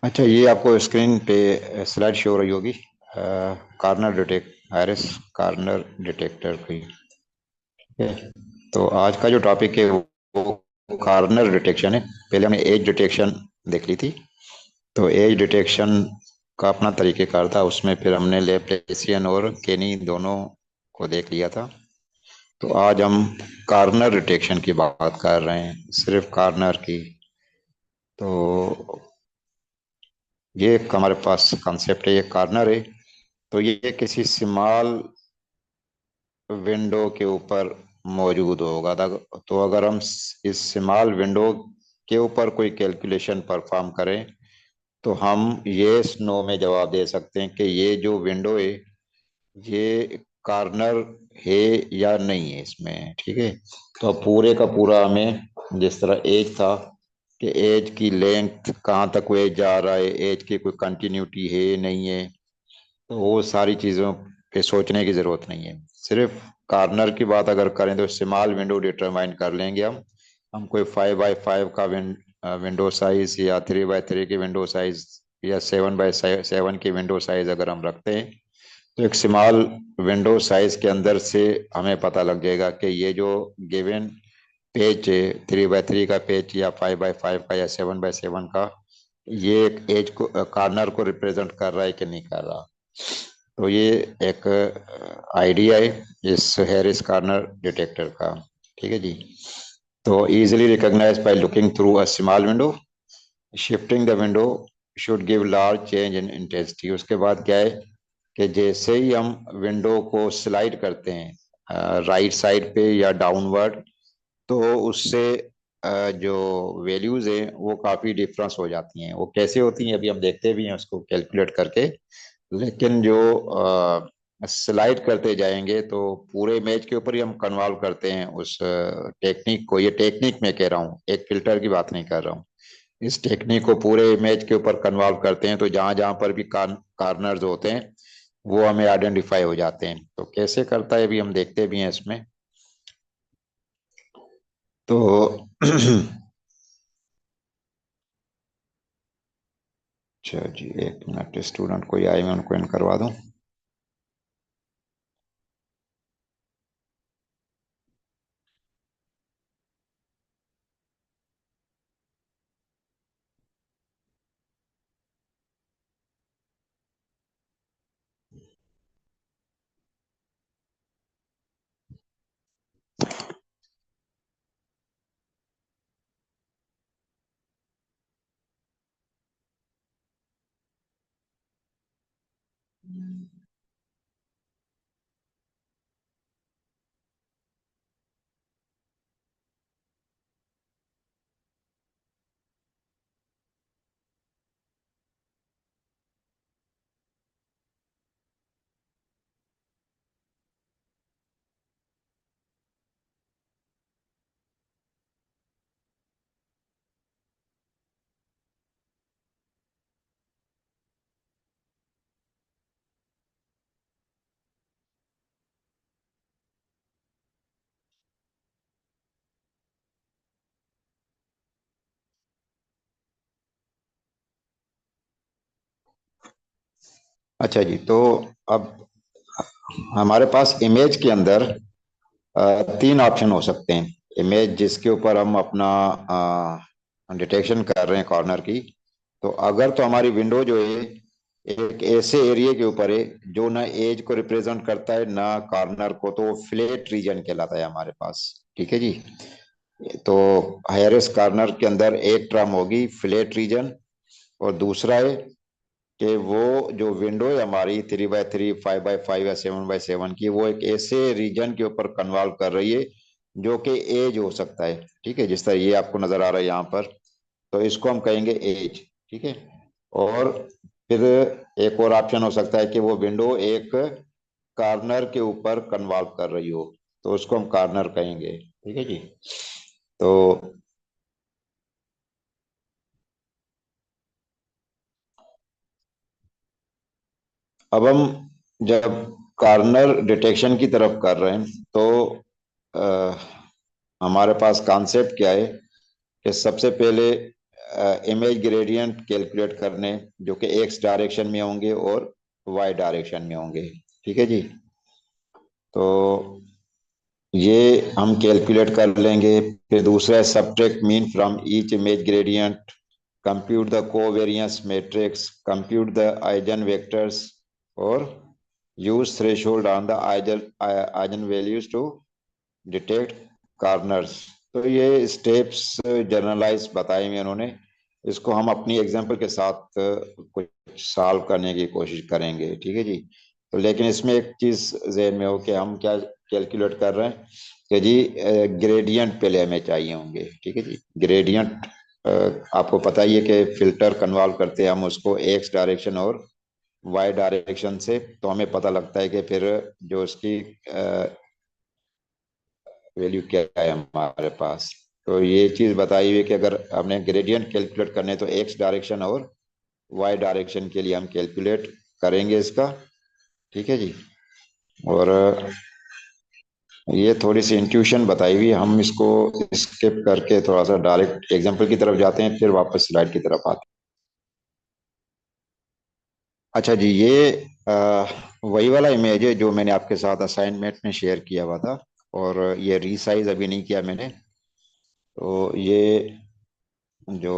अच्छा, ये आपको स्क्रीन पे स्लाइड शो हो रही होगी। Corner detect iris corner detector की। ठीक है। तो आज का जो टॉपिक है वो कार्नर डिटेक्शन है। पहले हमने एज डिटेक्शन देख ली थी। तो एज डिटेक्शन का अपना तरीक़ेकार था, उसमें फिर हमने लेप्लेसियन और केनी दोनों को देख लिया था। तो आज हम कार्नर डिटेक्शन की बात कर रहे हैं, सिर्फ कार्नर की। तो ये एक हमारे पास कॉन्सेप्ट है, ये कार्नर है। तो ये किसी स्मॉल विंडो के ऊपर मौजूद होगा था। तो अगर हम इस स्मॉल विंडो के ऊपर कोई कैलकुलेशन परफॉर्म करें तो हम ये नो में जवाब दे सकते हैं कि ये जो विंडो है ये कार्नर है या नहीं है इसमें। ठीक है। तो अब पूरे का पूरा हमें, जिस तरह एज था कि एज की लेंथ कहाँ तक वो एज जा रहा है, एज की कोई कंटिन्यूटी है नहीं है, तो वो सारी चीज़ों पे सोचने की ज़रूरत नहीं है। सिर्फ कार्नर की बात अगर करें तो स्मॉल विंडो डिटरमाइन कर लेंगे हम कोई 5x5 का विंडो साइज या 3x3 की विंडो साइज या 7x7 की विंडो साइज अगर हम रखते हैं तो एक स्मॉल विंडो साइज के अंदर से हमें पता लग जाएगा कि ये जो गिवन पेज है, 3x3 का पेज या 5x5 का या 7x7 का, ये एक एज को कार्नर को रिप्रेजेंट कर रहा है कि नहीं कर रहा। तो ये एक आइडिया है इस हैरिस कार्नर डिटेक्टर का। ठीक है जी। तो easily recognise by looking through a small window, shifting the window should give large change in intensity. उसके बाद क्या है कि जैसे ही हम विंडो को स्लाइड करते हैं राइट साइड पे या डाउनवर्ड, तो उससे जो वैल्यूज है वो काफी डिफरेंस हो जाती हैं। वो कैसे होती हैं अभी हम देखते भी हैं उसको कैलकुलेट करके। लेकिन जो स्लाइड करते जाएंगे तो पूरे इमेज के ऊपर ही हम कन्वॉल्व करते हैं उस टेक्निक को। ये टेक्निक मैं कह रहा हूँ, एक फिल्टर की बात नहीं कर रहा हूँ। इस टेक्निक को पूरे इमेज के ऊपर कन्वॉल्व करते हैं, तो जहां जहां पर भी कार्नर्स होते हैं वो हमें आइडेंटिफाई हो जाते हैं। तो कैसे करता है अभी हम देखते भी हैं इसमें। तो अच्छा जी, एक मिनट, स्टूडेंट कोई आए, मैं उनको इन करवा दूं। अच्छा जी, तो अब हमारे पास इमेज के अंदर तीन ऑप्शन हो सकते हैं। इमेज जिसके ऊपर हम अपना डिटेक्शन कर रहे हैं कॉर्नर की। तो अगर तो हमारी विंडो जो है एक ऐसे एरिया के ऊपर है जो ना एज को रिप्रेजेंट करता है ना कॉर्नर को, तो वो फ्लैट रीजन कहलाता है हमारे पास। ठीक है जी। तो हायरेस्ट कॉर्नर के अंदर एक टर्म होगी फ्लैट रीजन, और दूसरा है कि वो जो विंडो है हमारी 3x3 5x5 या 7x7 की, वो एक ऐसे रीजन के ऊपर कन्वॉल्व कर रही है जो कि एज हो सकता है। ठीक है, जिस तरह ये आपको नजर आ रहा है यहाँ पर, तो इसको हम कहेंगे एज। ठीक है। और फिर एक और ऑप्शन हो सकता है कि वो विंडो एक कार्नर के ऊपर कन्वॉल्व कर रही हो, तो उसको हम कार्नर कहेंगे। ठीक है जी। तो अब हम जब कार्नर डिटेक्शन की तरफ कर रहे हैं तो अ, हमारे पास कॉन्सेप्ट क्या है कि सबसे पहले इमेज ग्रेडियंट कैलकुलेट करने, जो कि एक्स डायरेक्शन में होंगे और वाई डायरेक्शन में होंगे। ठीक है जी। तो ये हम कैलकुलेट कर लेंगे। फिर दूसरा है subtract mean from each image gradient, compute the covariance matrix, compute the eigen vectors, और use threshold on the eigen eigen values to detect corners. तो ये स्टेप्स जर्नलाइज बताए हुए उन्होंने। इसको हम अपनी एग्जांपल के साथ कुछ सॉल्व करने की कोशिश करेंगे। ठीक है जी। तो लेकिन इसमें एक चीज जहन में हो कि हम क्या कैलकुलेट कर रहे हैं कि जी ग्रेडियंट पहले हमें चाहिए होंगे। ठीक है जी। ग्रेडियंट आपको पता ही है कि फिल्टर कन्वॉल्व करते हैं हम उसको एक्स डायरेक्शन और वाई डायरेक्शन से, तो हमें पता लगता है कि फिर जो उसकी वैल्यू क्या है हमारे पास। तो ये चीज बताई हुई है कि अगर हमने ग्रेडियंट कैलकुलेट करने तो एक्स डायरेक्शन और वाई डायरेक्शन के लिए हम कैलकुलेट करेंगे इसका। ठीक है जी। और ये थोड़ी सी इंट्यूशन बताई हुई है, हम इसको स्किप करके थोड़ा सा डायरेक्ट एग्जांपल की तरफ जाते हैं, फिर वापस स्लाइड की तरफ आते हैं। अच्छा जी, ये वही वाला इमेज है जो मैंने आपके साथ असाइनमेंट में शेयर किया हुआ था, और ये रीसाइज अभी नहीं किया मैंने। तो ये जो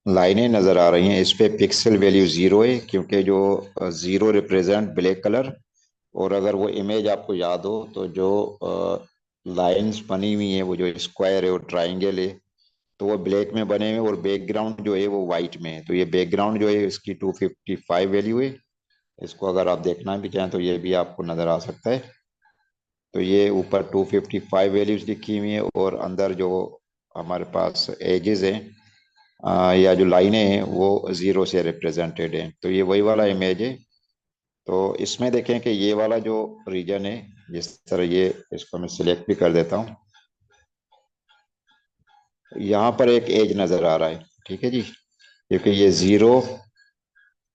लाइनें नजर आ रही हैं इस पे पिक्सल वैल्यू जीरो है, क्योंकि जो जीरो रिप्रेजेंट ब्लैक कलर। और अगर वो इमेज आपको याद हो तो जो लाइंस बनी हुई है, वो जो स्क्वायर है और ट्राइंगल है, तो वो ब्लैक में बने हुए, और बैकग्राउंड जो है वो वाइट में है। तो ये बैकग्राउंड जो है इसकी 255 वैल्यू है। इसको अगर आप देखना भी चाहें तो ये भी आपको नजर आ सकता है। तो ये ऊपर 255 वैल्यूज लिखी हुई है, और अंदर जो हमारे पास एजेस हैं या जो लाइनें हैं वो जीरो से रिप्रेजेंटेड हैं। तो ये वही वाला इमेज है। तो इसमें देखें कि ये वाला जो रीजन है, जिस तरह ये, इसको मैं सिलेक्ट भी कर देता हूँ, यहाँ पर एक एज नजर आ रहा है। ठीक है जी। क्योंकि ये जीरो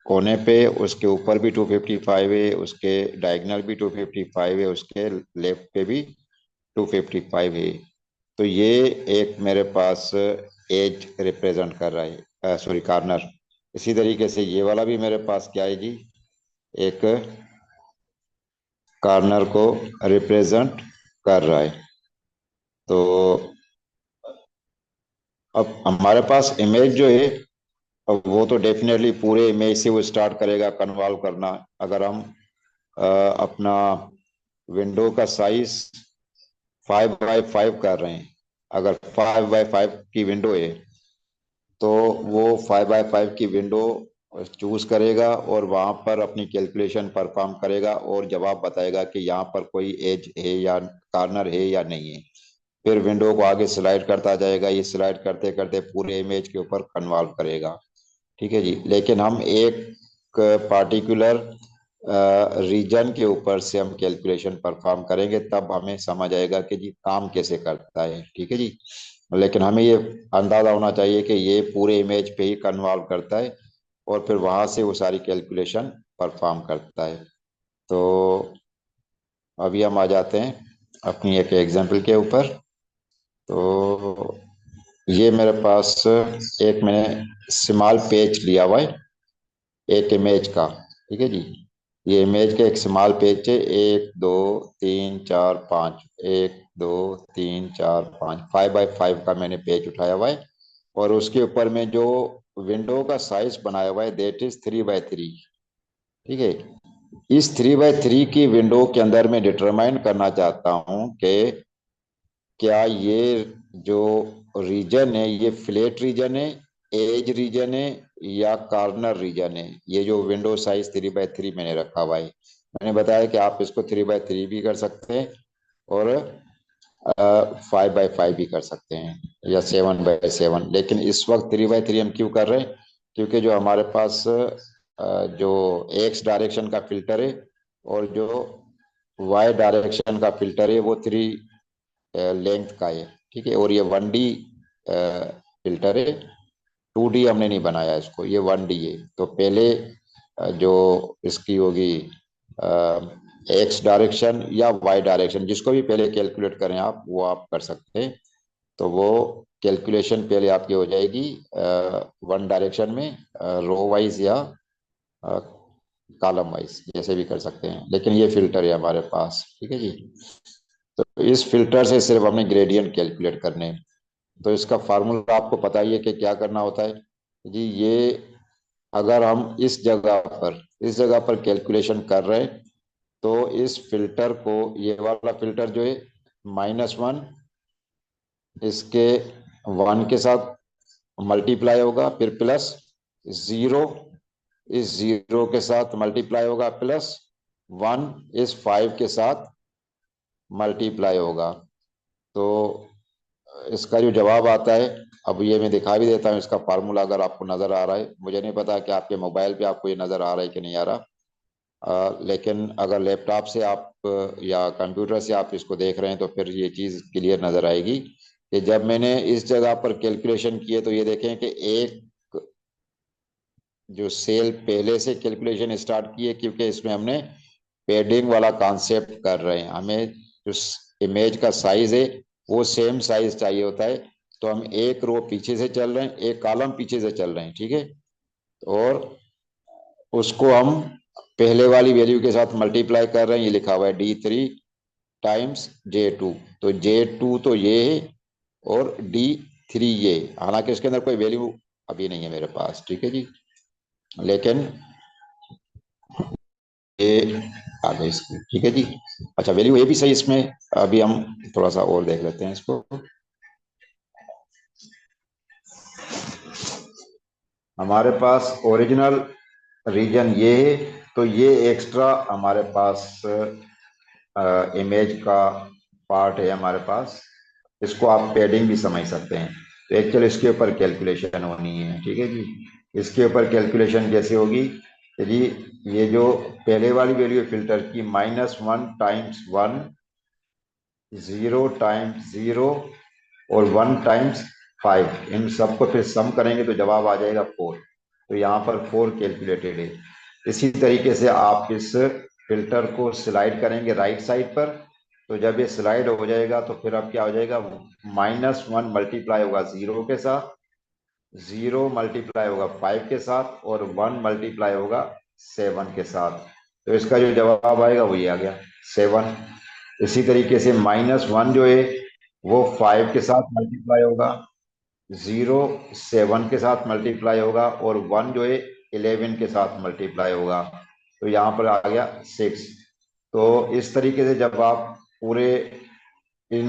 कोने पे, उसके ऊपर भी 255 है, उसके डायगनल भी 255 है, उसके लेफ्ट पे भी 255 है। तो ये एक मेरे पास एज रिप्रेजेंट कर रहा है, सॉरी कार्नर। इसी तरीके से ये वाला भी मेरे पास क्या है जी, एक कार्नर को रिप्रेजेंट कर रहा है। तो अब हमारे पास इमेज जो है, अब वो तो डेफिनेटली पूरे इमेज से वो स्टार्ट करेगा कन्वॉल्व करना। अगर हम अपना विंडो का साइज 5x5 कर रहे हैं, अगर 5x5 की विंडो है, तो वो 5x5 की विंडो चूज करेगा और वहां पर अपनी कैलकुलेशन परफॉर्म करेगा और जवाब बताएगा कि यहाँ पर कोई एज है या कार्नर है या नहीं है। फिर विंडो को आगे स्लाइड करता जाएगा, ये स्लाइड करते करते पूरे इमेज के ऊपर कन्वॉल्व करेगा। ठीक है जी। लेकिन हम एक पार्टिकुलर रीजन के ऊपर से हम कैलकुलेशन परफॉर्म करेंगे, तब हमें समझ आएगा कि जी काम कैसे करता है। ठीक है जी। लेकिन हमें ये अंदाजा होना चाहिए कि ये पूरे इमेज पे ही कन्वॉल्व करता है, और फिर वहां से वो सारी कैलकुलेशन परफॉर्म करता है। तो अभी हम आ जाते हैं अपनी एक एग्जांपल के ऊपर। तो ये मेरे पास एक मैंने स्मॉल पेज लिया हुआ है एक इमेज का। ठीक है जी। ये इमेज का एक स्मॉल पेज है, 1 2 3 4 5, 1 2 3 4 5, 5x5 का मैंने पेज उठाया हुआ है। और उसके ऊपर में जो विंडो का साइज बनाया हुआ है, दैट इज 3x3। ठीक है। इस 3x3 की विंडो के अंदर मैं डिटरमाइन करना चाहता हूँ कि क्या ये जो रीजन है ये फ्लैट रीजन है, एज रीजन है, या कॉर्नर रीजन है। ये जो विंडो साइज 3x3 मैंने रखा हुआ है, मैंने बताया कि आप इसको 3x3 भी कर सकते हैं और 5x5 भी कर सकते हैं, या 7x7। लेकिन इस वक्त 3x3 हम क्यों कर रहे हैं, क्योंकि जो हमारे पास जो एक्स डायरेक्शन का फिल्टर है और जो वाई डायरेक्शन का फिल्टर है वो 3 लेंथ का है। ठीक है। और ये 1D फिल्टर है, 2D हमने नहीं बनाया इसको, ये 1D है। तो पहले जो इसकी होगी एक्स डायरेक्शन या वाई डायरेक्शन, जिसको भी पहले कैलकुलेट करें आप, वो आप कर सकते हैं। तो वो कैलकुलेशन पहले आपकी हो जाएगी वन डायरेक्शन में, रो वाइज या कॉलम वाइज, जैसे भी कर सकते हैं, लेकिन ये फिल्टर है हमारे पास, ठीक है जी। तो इस फिल्टर से सिर्फ हमने ग्रेडियंट कैलकुलेट करने हैं। तो इसका फार्मूला आपको पता ही है कि क्या करना होता है जी। ये अगर हम इस जगह पर कैलकुलेशन कर रहे हैं, तो इस फिल्टर को, ये वाला फिल्टर जो है -1, इसके 1 के साथ मल्टीप्लाई होगा, फिर +0, इस 0 के साथ मल्टीप्लाई होगा, +1 इस 5 के साथ मल्टीप्लाई होगा। तो इसका जो जवाब आता है, अब ये मैं दिखा भी देता हूँ इसका फार्मूला, अगर आपको नजर आ रहा है। मुझे नहीं पता कि आपके मोबाइल पे आपको ये नजर आ रहा है कि नहीं आ रहा। लेकिन अगर लैपटॉप से आप या कंप्यूटर से आप इसको देख रहे हैं, तो फिर ये चीज़ क्लियर नजर आएगी कि जब मैंने इस जगह पर कैलकुलेशन किए, तो ये देखें कि एक जो सेल पहले से कैलकुलेशन स्टार्ट किए, क्योंकि इसमें हमने पेडिंग वाला कॉन्सेप्ट कर रहे हैं। हमें जो इमेज का साइज है वो सेम साइज चाहिए होता है। तो हम एक रो पीछे से चल रहे हैं, एक कॉलम पीछे से चल रहे हैं, ठीक है। और उसको हम पहले वाली वैल्यू के साथ मल्टीप्लाई कर रहे हैं। ये लिखा हुआ है D3 × J2। तो J2 तो ये है और D3 ये, हालांकि इसके अंदर कोई वैल्यू अभी नहीं है मेरे पास, ठीक है जी। लेकिन ये आ गई इसकी, ठीक है जी। अच्छा, वैल्यू ए भी सही इसमें। अभी हम थोड़ा सा और देख लेते हैं इसको। हमारे पास ओरिजिनल रीजन ये है, तो ये एक्स्ट्रा हमारे पास इमेज का पार्ट है हमारे पास। इसको आप पेडिंग भी समझ सकते हैं। तो एक्चुअली इसके ऊपर कैलकुलेशन होनी है, ठीक है जी। इसके ऊपर कैलकुलेशन कैसे होगी कि जी, ये जो पहले वाली वैल्यू फिल्टर की -1 टाइम्स 1, 0 टाइम्स 0 और 1 टाइम्स 5, इन सबको फिर सम करेंगे तो जवाब आ जाएगा 4। तो यहाँ पर 4 कैलकुलेटेड है। इसी तरीके से आप इस फिल्टर को स्लाइड करेंगे राइट साइड पर। तो जब ये स्लाइड हो जाएगा, तो फिर अब क्या हो जाएगा, -1 मल्टीप्लाई होगा 0 के साथ, 0 मल्टीप्लाई होगा 5 के साथ, और 1 मल्टीप्लाई होगा 7 के साथ। तो इसका जो जवाब आएगा वो ये आ गया, 7। इसी तरीके से -1 जो है वो 5 के साथ मल्टीप्लाई होगा, 0 7 के साथ मल्टीप्लाई होगा, और 1 जो है 11 के साथ मल्टीप्लाई होगा। तो यहाँ पर आ गया 6। तो इस तरीके से जब आप पूरे इन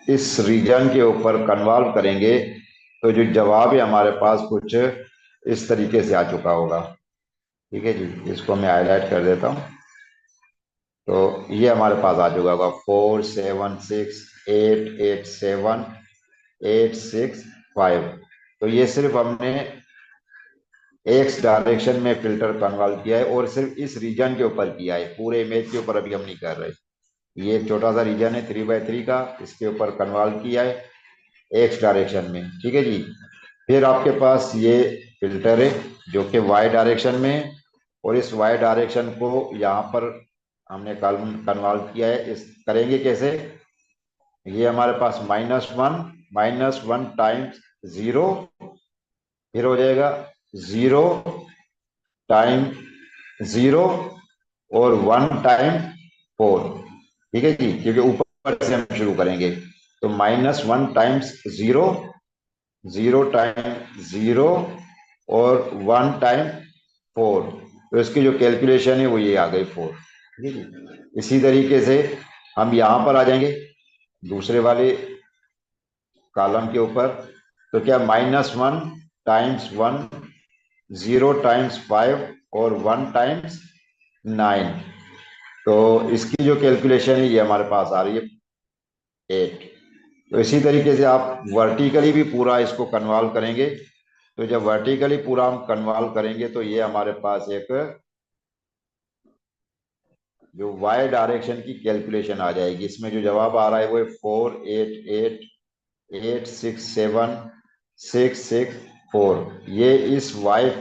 इस रीजन के ऊपर कन्वॉल्व करेंगे, तो जो जवाब है हमारे पास कुछ इस तरीके से आ चुका होगा, ठीक है जी। इसको मैं हाईलाइट कर देता हूँ। तो ये हमारे पास आ चुका होगा 4 7 6 8 8 7 8 6 5। तो ये सिर्फ हमने एक्स डायरेक्शन में फिल्टर कन्वर्ट किया है, और सिर्फ इस रीजन के ऊपर किया है, पूरे इमेज के ऊपर अभी हम नहीं कर रहे। ये एक छोटा सा रीजन है 3x3 का, इसके ऊपर कन्वर्ट किया है एक्स डायरेक्शन में, ठीक है जी। फिर आपके पास ये फिल्टर है जो कि वाई डायरेक्शन में है, और इस वाई डायरेक्शन को यहाँ पर हमने कन्वर्ट किया है। इस करेंगे कैसे, ये हमारे पास -1 टाइम्स 0, फिर हो जाएगा 0 टाइम 0 और 1 टाइम 4, ठीक है जी, क्योंकि ऊपर से हम शुरू करेंगे। तो -1 टाइम्स 0, 0 टाइम 0 और 1 टाइम 4। तो इसकी जो कैलकुलेशन है वो ये आ गई 4, ठीक है जी। इसी तरीके से हम यहाँ पर आ जाएंगे दूसरे वाले कॉलम के ऊपर। तो क्या, -1 टाइम्स 1, 0 टाइम्स 5 और 1 टाइम्स 9। तो इसकी जो कैलकुलेशन है ये हमारे पास आ रही है 8। तो इसी तरीके से आप वर्टिकली भी पूरा इसको कन्वॉल्व करेंगे। तो जब वर्टिकली पूरा हम कन्वॉल्व करेंगे, तो ये हमारे पास एक जो वाई डायरेक्शन की कैलकुलेशन आ जाएगी। इसमें जो जवाब आ रहा है वो है 4 8 8 8 6 7 6 6 4। ये इस वाई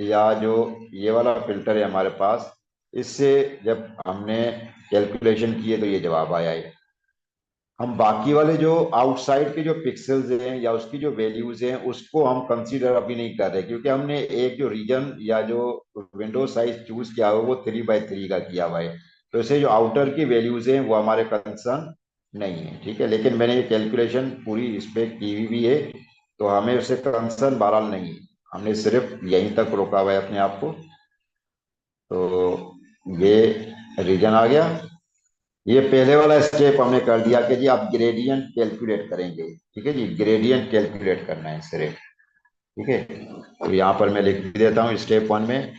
या जो ये वाला फिल्टर है हमारे पास, इससे जब हमने कैलकुलेशन किए तो ये जवाब आया है। हम बाकी वाले जो आउटसाइड के जो पिक्सल्स हैं या उसकी जो वैल्यूज हैं उसको हम कंसीडर अभी नहीं कर रहे, क्योंकि हमने एक जो रीजन या जो विंडो साइज चूज किया हुआ है वो 3x3 का किया हुआ है। तो इसे जो आउटर की वैल्यूज हैं वो हमारे कंसर्न नहीं है, ठीक है। लेकिन मैंने ये कैलकुलेशन पूरी इस पे की हुई भी है, तो हमें उससे कंसर्न बहरहाल नहीं है। हमने सिर्फ यहीं तक रोका हुआ है अपने आप को। तो ये रीजन आ गया। ये पहले वाला स्टेप हमने कर दिया कि जी आप ग्रेडियंट कैलकुलेट करेंगे, ठीक है जी, ग्रेडियंट कैलकुलेट करना है सिर्फ, ठीक है। तो यहाँ पर मैं लिख देता हूँ स्टेप 1 में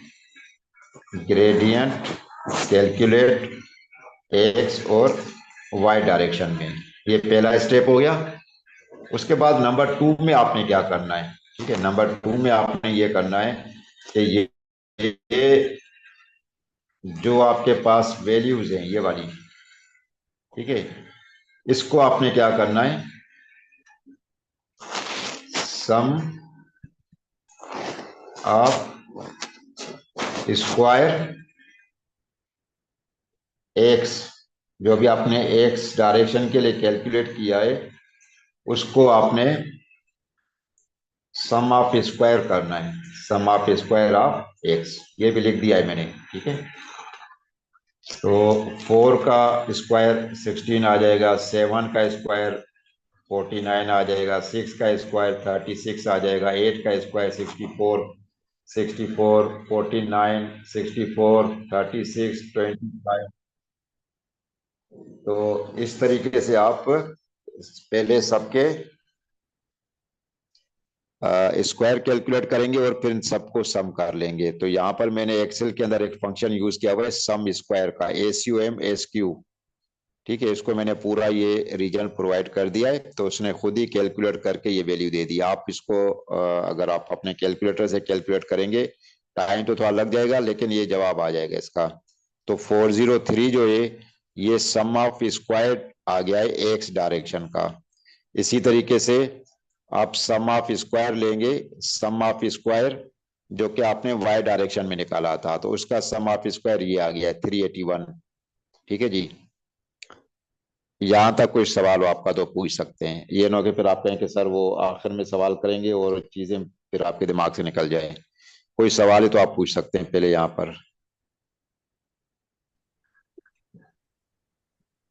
ग्रेडियंट कैलकुलेट एक्स और वाई डायरेक्शन में। ये पहला स्टेप हो गया। उसके बाद नंबर 2 में आपने क्या करना है, ठीक है। नंबर 2 में आपने ये करना है कि ये जो आपके पास वैल्यूज हैं ये वाली, ठीक है, इसको आपने क्या करना है, सम ऑफ स्क्वायर एक्स, जो भी आपने एक्स डायरेक्शन के लिए कैलकुलेट किया है उसको आपने सम ऑफ स्क्वायर करना है, सम ऑफ स्क्वायर ऑफ एक्स, ये भी लिख दिया है मैंने, ठीक है। तो 4 का स्क्वायर 16 आ जाएगा, 7 का स्क्वायर 49 आ जाएगा, 6 का स्क्वायर 36 आ जाएगा, 8 का स्क्वायर 64, 64 49 64 36 25। तो इस तरीके से आप पहले सबके स्क्वायर कैलकुलेट करेंगे और फिर इन सबको सम कर लेंगे। तो यहाँ पर मैंने एक्सेल के अंदर एक फंक्शन यूज किया हुआ है सम स्क्वायर का, SUM SQ, ठीक है। इसको मैंने पूरा ये रीजन प्रोवाइड कर दिया है, तो उसने खुद ही कैलकुलेट करके ये वैल्यू दे दी। आप इसको अगर आप अपने कैलकुलेटर से कैलकुलेट करेंगे टाइम तो थोड़ा लग जाएगा, लेकिन ये जवाब आ जाएगा इसका। तो 403 जो है ये सम ऑफ स्क्वायर आ गया है एक्स डायरेक्शन का। इसी तरीके से आप सम ऑफ स्क्वायर लेंगे, सम ऑफ स्क्वायर जो कि आपने वाई डायरेक्शन में निकाला था, तो उसका सम ऑफ स्क्वायर ये आ गया है 381, ठीक है जी। यहां तक कोई सवाल हो आपका तो पूछ सकते हैं, ये ना कि फिर आप कहें कि सर वो आखिर में सवाल करेंगे और चीजें फिर आपके दिमाग से निकल जाए। कोई सवाल है तो आप पूछ सकते हैं पहले यहाँ पर।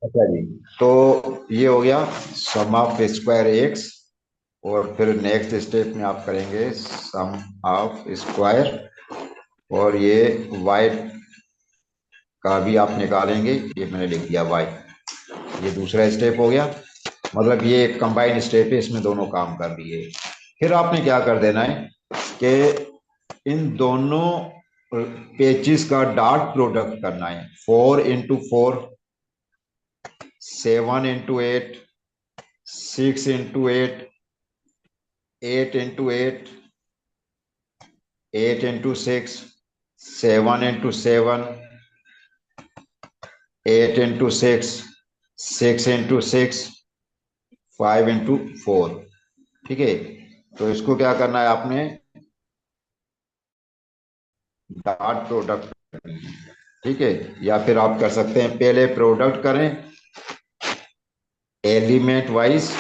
अच्छा जी। तो ये हो गया सम ऑफ स्क्वायर एक्स, और फिर नेक्स्ट स्टेप में आप करेंगे सम ऑफ स्क्वायर, और ये वाई का भी आप निकालेंगे, ये मैंने लिख दिया वाई। ये दूसरा स्टेप हो गया, मतलब ये एक कंबाइंड स्टेप है, इसमें दोनों काम कर रही है। फिर आपने क्या कर देना है कि इन दोनों पेचिस का डॉट प्रोडक्ट करना है। 4 into 4, 7 into 8, 6 into 8, 8 into 8, 8 into 6, 7 into 7, 8 into 6, 6 into 6, 5 into 4, ठीक है। तो इसको क्या करना है आपने डॉट प्रोडक्ट करनी है, ठीक है। या फिर आप कर सकते हैं पहले प्रोडक्ट करें एलिमेंट वाइज,